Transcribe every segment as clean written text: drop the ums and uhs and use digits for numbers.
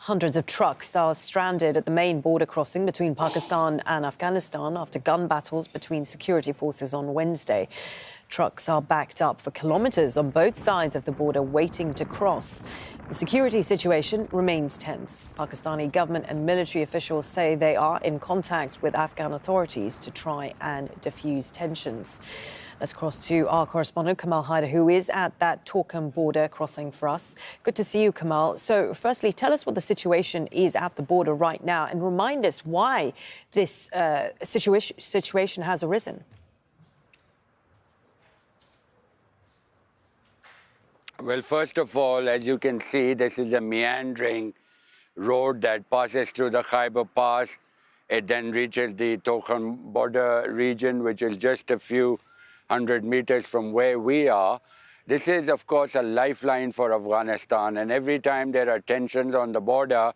Hundreds of trucks are stranded at the main border crossing between Pakistan and Afghanistan after gun battles between security forces on Wednesday. Trucks are backed up for kilometres on both sides of the border waiting to cross. The security situation remains tense. Pakistani government and military officials say they are in contact with Afghan authorities to try and defuse tensions. Let's cross to our correspondent, Kamal Haider, who is at that Torkham border crossing for us. Good to see you, Kamal. So, firstly, tell us what the situation is at the border right now and remind us why this situation has arisen. Well, first of all, as you can see, this is a meandering road that passes through the Khyber Pass. It then reaches the Torkham border region, which is just a few hundred meters from where we are. This is, of course, a lifeline for Afghanistan. And every time there are tensions on the border,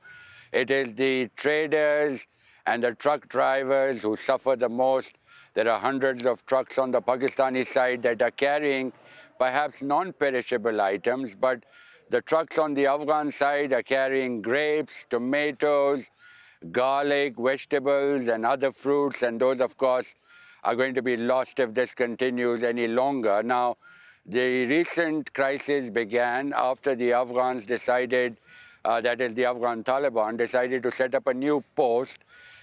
it is the traders and the truck drivers who suffer the most. There are hundreds of trucks on the Pakistani side that are carrying perhaps non-perishable items, but the trucks on the Afghan side are carrying grapes, tomatoes, garlic, vegetables, and other fruits, and those, of course, are going to be lost if this continues any longer. Now, the recent crisis began after the Afghans decided, that is the Afghan Taliban, decided to set up a new post.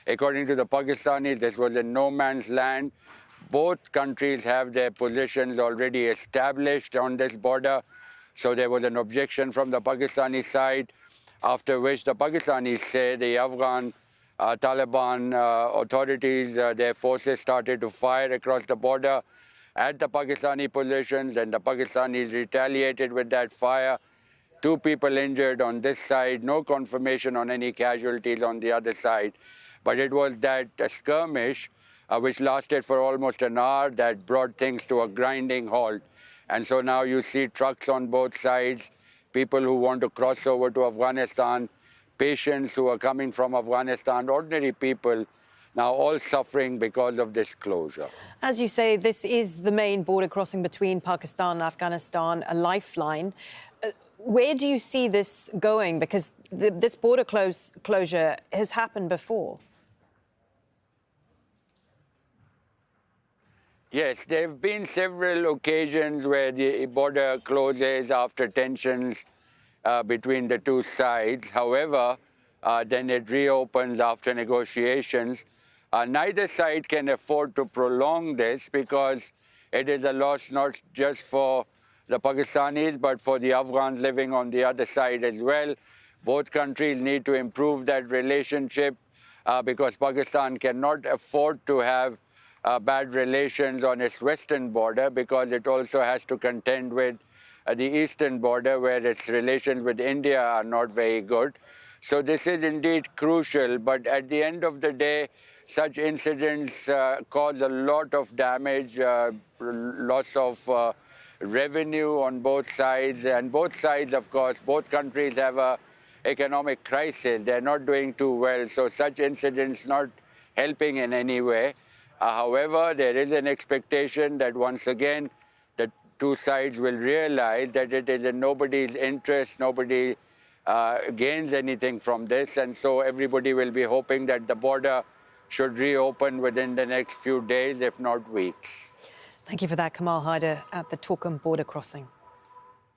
According to the Pakistanis, this was in no man's land. Both countries have their positions already established on this border. So there was an objection from the Pakistani side, after which the Pakistanis say the Afghan Taliban authorities, their forces started to fire across the border at the Pakistani positions, and the Pakistanis retaliated with that fire. 2 people injured on this side, no confirmation on any casualties on the other side. But it was that skirmish, which lasted for almost an hour, that brought things to a grinding halt. And so now you see trucks on both sides, people who want to cross over to Afghanistan, patients who are coming from Afghanistan, ordinary people, now all suffering because of this closure. As you say, this is the main border crossing between Pakistan and Afghanistan, a lifeline. Where do you see this going? Because this border closure has happened before. Yes, there have been several occasions where the border closes after tensions between the two sides. However, then it reopens after negotiations. Neither side can afford to prolong this because it is a loss not just for the Pakistanis, but for the Afghans living on the other side as well. Both countries need to improve that relationship because Pakistan cannot afford to have bad relations on its western border because it also has to contend with the eastern border where its relations with India are not very good. So this is indeed crucial, but at the end of the day, such incidents cause a lot of damage, loss of revenue on both sides, and both sides, of course, both countries have a economic crisis. They're not doing too well, so such incidents not helping in any way. However, there is an expectation that once again the two sides will realize that it is in nobody's interest, nobody gains anything from this, and so everybody will be hoping that the border should reopen within the next few days, if not weeks. Thank you for that, Kamal Haider at the Torkham border crossing.